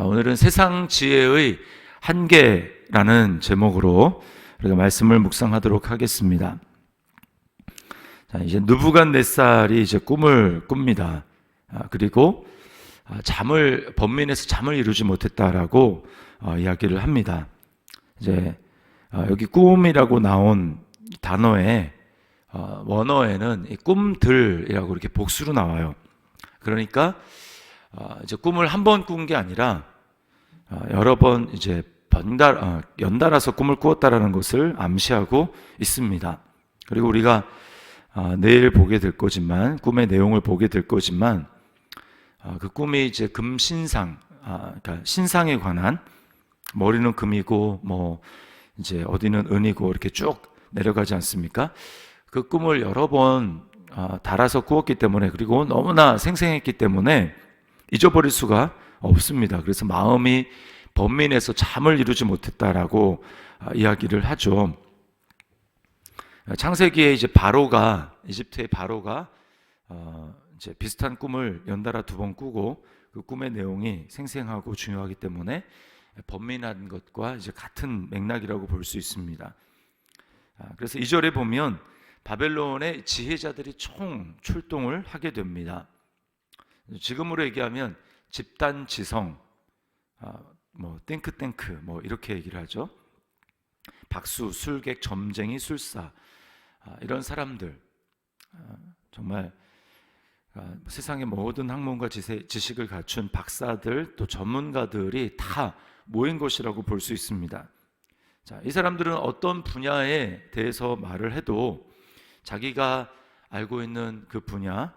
오늘은 세상 지혜의 한계라는 제목으로 우리가 말씀을 묵상하도록 하겠습니다. 자, 이제 느부갓네살이 이제 꿈을 꿉니다. 그리고 번민해서 잠을 이루지 못했다라고 이야기를 합니다. 이제 여기 꿈이라고 나온 단어에 원어에는 이 꿈들이라고 이렇게 복수로 나와요. 그러니까 이제 꿈을 한 번 꾼 게 아니라 여러 번 이제 연달아서 꿈을 꾸었다라는 것을 암시하고 있습니다. 그리고 우리가 내일 보게 될 거지만, 꿈의 내용을 보게 될 거지만, 그 꿈이 이제 금신상, 그러니까 신상에 관한, 머리는 금이고 뭐 이제 어디는 은이고 이렇게 쭉 내려가지 않습니까? 그 꿈을 여러 번 달아서 꾸었기 때문에, 그리고 너무나 생생했기 때문에 잊어버릴 수가 없습니다. 그래서 마음이 번민해서 잠을 이루지 못했다라고 이야기를 하죠. 창세기에 이제 이집트의 바로가 이제 비슷한 꿈을 연달아 두 번 꾸고, 그 꿈의 내용이 생생하고 중요하기 때문에 번민한 것과 이제 같은 맥락이라고 볼 수 있습니다. 그래서 2절에 보면 바벨론의 지혜자들이 총 출동을 하게 됩니다. 지금으로 얘기하면 집단 지성, 뭐 띵크탱크 뭐 이렇게 얘기를 하죠. 박수, 술객, 점쟁이, 술사, 이런 사람들, 정말 세상의 모든 학문과 지식을 갖춘 박사들, 또 전문가들이 다 모인 것이라고 볼 수 있습니다. 자, 이 사람들은 어떤 분야에 대해서 말을 해도 자기가 알고 있는 그 분야,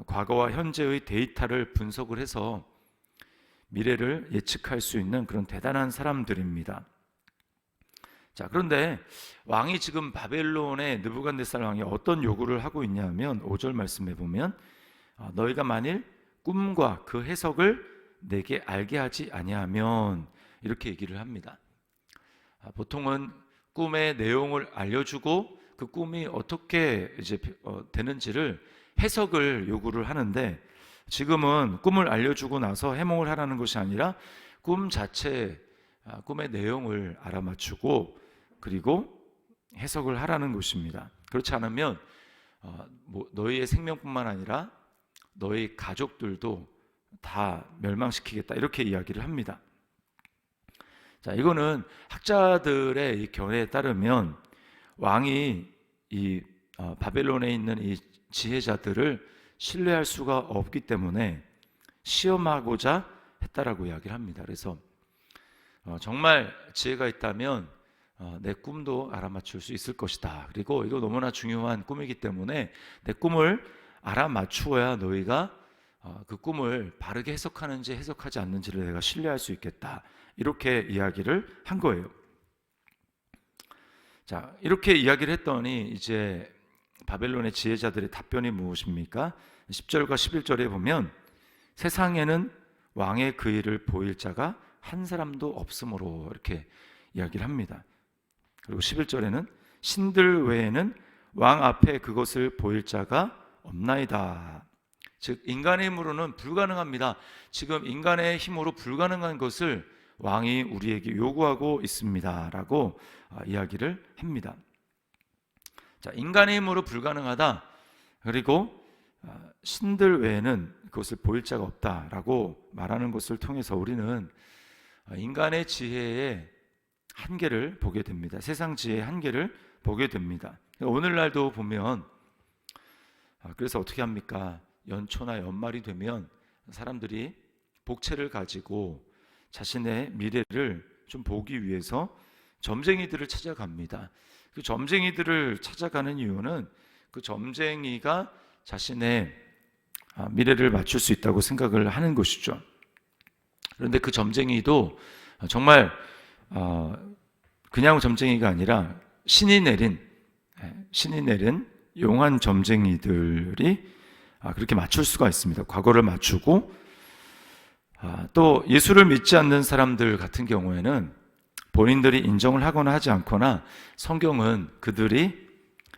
과거와 현재의 데이터를 분석을 해서 미래를 예측할 수 있는 그런 대단한 사람들입니다. 자, 그런데 왕이 지금 바벨론의 느부갓네살 왕이 어떤 요구를 하고 있냐면 5절 말씀에 보면 너희가 만일 꿈과 그 해석을 내게 알게 하지 아니하면, 이렇게 얘기를 합니다. 보통은 꿈의 내용을 알려주고 그 꿈이 어떻게 이제 되는지를 해석을 요구를 하는데, 지금은 꿈을 알려주고 나서 해몽을 하라는 것이 아니라 꿈 자체, 꿈의 내용을 알아맞추고 그리고 해석을 하라는 것입니다. 그렇지 않으면 너희의 생명뿐만 아니라 너희 가족들도 다 멸망시키겠다, 이렇게 이야기를 합니다. 자, 이거는 학자들의 이 견해에 따르면 왕이 이 바벨론에 있는 이 지혜자들을 신뢰할 수가 없기 때문에 시험하고자 했다라고 이야기를 합니다. 그래서 정말 지혜가 있다면 내 꿈도 알아맞출 수 있을 것이다. 그리고 이거 너무나 중요한 꿈이기 때문에 내 꿈을 알아맞추어야 너희가 그 꿈을 바르게 해석하는지 해석하지 않는지를 내가 신뢰할 수 있겠다, 이렇게 이야기를 한 거예요. 자, 이렇게 이야기를 했더니 이제 바벨론의 지혜자들의 답변이 무엇입니까? 10절과 11절에 보면 세상에는 왕의 그 일을 보일 자가 한 사람도 없으므로, 이렇게 이야기를 합니다. 그리고 11절에는 신들 외에는 왕 앞에 그것을 보일 자가 없나이다. 즉 인간의 힘으로는 불가능합니다. 지금 인간의 힘으로 불가능한 것을 왕이 우리에게 요구하고 있습니다 라고 이야기를 합니다. 자, 인간의 힘으로 불가능하다, 그리고 신들 외에는 그것을 보일 자가 없다라고 말하는 것을 통해서 우리는 인간의 지혜의 한계를 보게 됩니다. 세상 지혜의 한계를 보게 됩니다. 오늘날도 보면, 그래서 어떻게 합니까? 연초나 연말이 되면 사람들이 복채를 가지고 자신의 미래를 좀 보기 위해서 점쟁이들을 찾아갑니다. 그 점쟁이들을 찾아가는 이유는 그 점쟁이가 자신의 미래를 맞출 수 있다고 생각을 하는 것이죠. 그런데 그 점쟁이도 정말 그냥 점쟁이가 아니라 신이 내린 용한 점쟁이들이 그렇게 맞출 수가 있습니다. 과거를 맞추고, 또 예수를 믿지 않는 사람들 같은 경우에는 본인들이 인정을 하거나 하지 않거나 성경은 그들이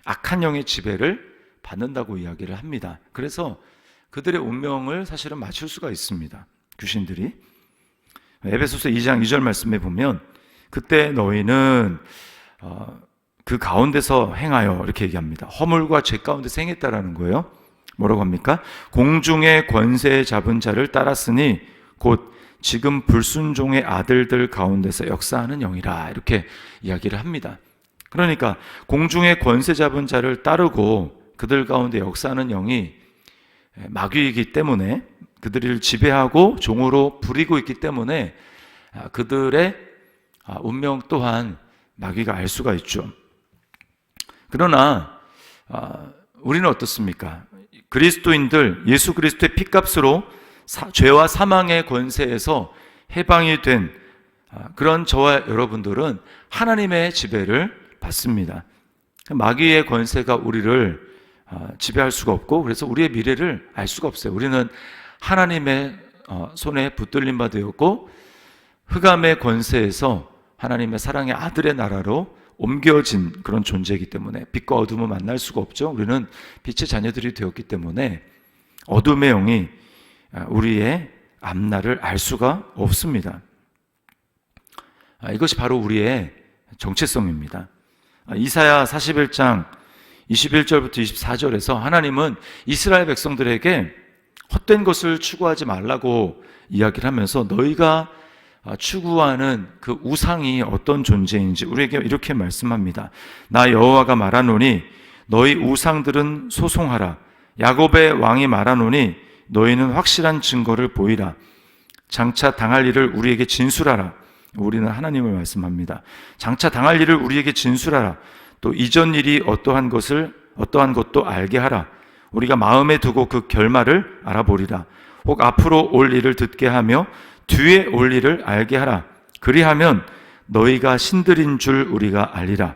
악한 영의 지배를 받는다고 이야기를 합니다. 그래서 그들의 운명을 사실은 맞출 수가 있습니다. 귀신들이. 에베소서 2장 2절 말씀에 보면 그때 너희는 그 가운데서 행하여 이렇게 얘기합니다. 허물과 죄 가운데서 행했다라는 거예요. 뭐라고 합니까? 공중의 권세 잡은 자를 따랐으니 곧 지금 불순종의 아들들 가운데서 역사하는 영이라 이렇게 이야기를 합니다. 그러니까 공중의 권세 잡은 자를 따르고 그들 가운데 역사하는 영이 마귀이기 때문에 그들을 지배하고 종으로 부리고 있기 때문에 그들의 운명 또한 마귀가 알 수가 있죠. 그러나 우리는 어떻습니까? 그리스도인들, 예수 그리스도의 피값으로 죄와 사망의 권세에서 해방이 된 그런 저와 여러분들은 하나님의 지배를 받습니다. 마귀의 권세가 우리를 지배할 수가 없고 그래서 우리의 미래를 알 수가 없어요. 우리는 하나님의 손에 붙들린 바 되었고 흑암의 권세에서 하나님의 사랑의 아들의 나라로 옮겨진 그런 존재이기 때문에 빛과 어둠을 만날 수가 없죠. 우리는 빛의 자녀들이 되었기 때문에 어둠의 영이 우리의 앞날을 알 수가 없습니다. 이것이 바로 우리의 정체성입니다. 이사야 41장 21절부터 24절에서 하나님은 이스라엘 백성들에게 헛된 것을 추구하지 말라고 이야기를 하면서 너희가 추구하는 그 우상이 어떤 존재인지 우리에게 이렇게 말씀합니다. 나 여호와가 말하노니 너희 우상들은 소송하라. 야곱의 왕이 말하노니 너희는 확실한 증거를 보이라. 장차 당할 일을 우리에게 진술하라. 우리는 하나님을 말씀합니다. 장차 당할 일을 우리에게 진술하라. 또 이전 일이 어떠한 것도 알게 하라. 우리가 마음에 두고 그 결말을 알아보리라. 혹 앞으로 올 일을 듣게 하며 뒤에 올 일을 알게 하라. 그리하면 너희가 신들인 줄 우리가 알리라.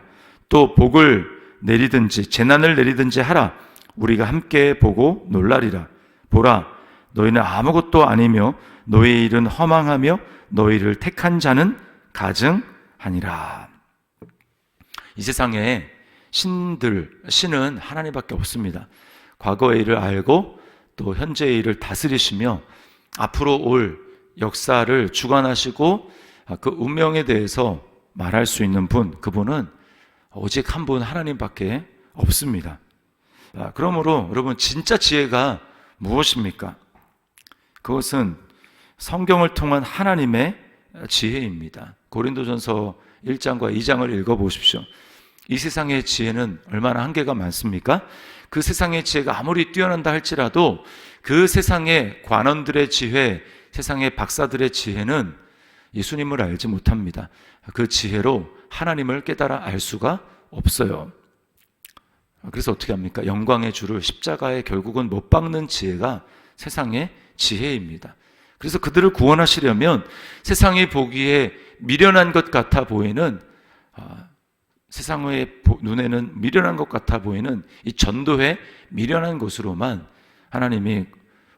또 복을 내리든지 재난을 내리든지 하라. 우리가 함께 보고 놀라리라. 보라, 너희는 아무것도 아니며 너희의 일은 허망하며 너희를 택한 자는 가증하니라. 이 세상에 신은 하나님밖에 없습니다. 과거의 일을 알고 또 현재의 일을 다스리시며 앞으로 올 역사를 주관하시고 그 운명에 대해서 말할 수 있는 분, 그분은 오직 한 분 하나님밖에 없습니다. 그러므로 여러분 진짜 지혜가 무엇입니까? 그것은 성경을 통한 하나님의 지혜입니다. 고린도전서 1장과 2장을 읽어보십시오. 이 세상의 지혜는 얼마나 한계가 많습니까? 그 세상의 지혜가 아무리 뛰어난다 할지라도 그 세상의 관원들의 지혜, 세상의 박사들의 지혜는 예수님을 알지 못합니다. 그 지혜로 하나님을 깨달아 알 수가 없어요. 그래서 어떻게 합니까? 영광의 주를 십자가에 결국은 못 박는 지혜가 세상의 지혜입니다. 그래서 그들을 구원하시려면 세상이 보기에 미련한 것 같아 보이는 세상의 눈에는 미련한 것 같아 보이는 이 전도의 미련한 것으로만 하나님이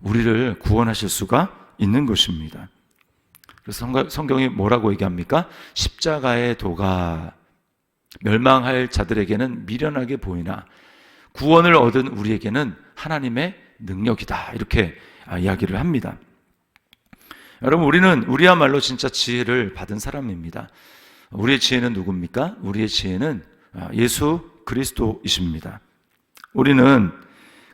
우리를 구원하실 수가 있는 것입니다. 그래서 성경이 뭐라고 얘기합니까? 십자가의 도가 멸망할 자들에게는 미련하게 보이나 구원을 얻은 우리에게는 하나님의 능력이다. 이렇게 이야기를 합니다. 여러분, 우리야말로 진짜 지혜를 받은 사람입니다. 우리의 지혜는 누굽니까? 우리의 지혜는 예수 그리스도이십니다. 우리는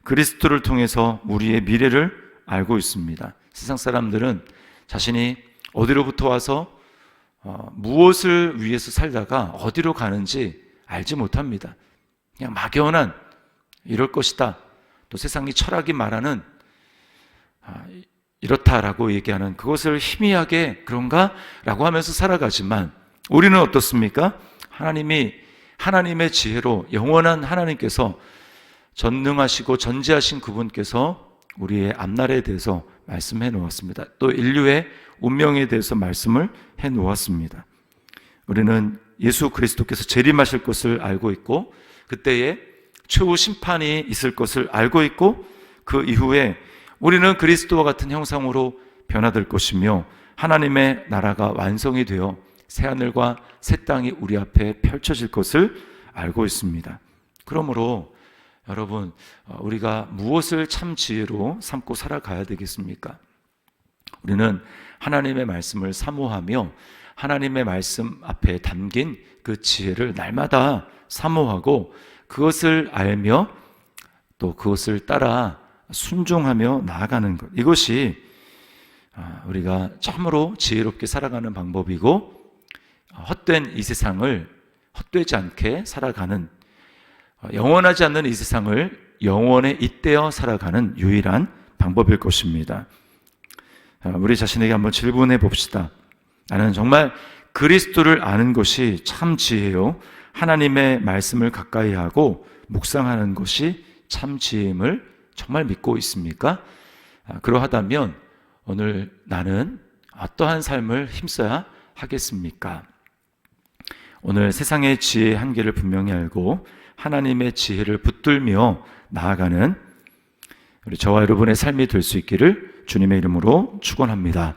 그리스도를 통해서 우리의 미래를 알고 있습니다. 세상 사람들은 자신이 어디로부터 와서 무엇을 위해서 살다가 어디로 가는지 알지 못합니다. 그냥 막연한 이럴 것이다. 또 세상이 철학이 말하는 이렇다라고 얘기하는 그것을 희미하게 그런가? 라고 하면서 살아가지만 우리는 어떻습니까? 하나님의 지혜로 영원한 하나님께서 전능하시고 전지하신 그분께서 우리의 앞날에 대해서 말씀해 놓았습니다. 또 인류의 운명에 대해서 말씀을 해 놓았습니다. 우리는 예수 그리스도께서 재림하실 것을 알고 있고 그때에 최후 심판이 있을 것을 알고 있고 그 이후에 우리는 그리스도와 같은 형상으로 변화될 것이며 하나님의 나라가 완성이 되어 새하늘과 새 땅이 우리 앞에 펼쳐질 것을 알고 있습니다. 그러므로 여러분, 우리가 무엇을 참 지혜로 삼고 살아가야 되겠습니까? 우리는 하나님의 말씀을 사모하며 하나님의 말씀 앞에 담긴 그 지혜를 날마다 사모하고 그것을 알며 또 그것을 따라 순종하며 나아가는 것, 이것이 우리가 참으로 지혜롭게 살아가는 방법이고 헛된 이 세상을 헛되지 않게 살아가는, 영원하지 않는 이 세상을 영원에 잇대어 살아가는 유일한 방법일 것입니다. 우리 자신에게 한번 질문해 봅시다. 나는 정말 그리스도를 아는 것이 참 지혜요, 하나님의 말씀을 가까이 하고 묵상하는 것이 참 지혜임을 정말 믿고 있습니까? 그러하다면 오늘 나는 어떠한 삶을 힘써야 하겠습니까? 오늘 세상의 지혜의 한계를 분명히 알고 하나님의 지혜를 붙들며 나아가는 우리 저와 여러분의 삶이 될 수 있기를 주님의 이름으로 축원합니다.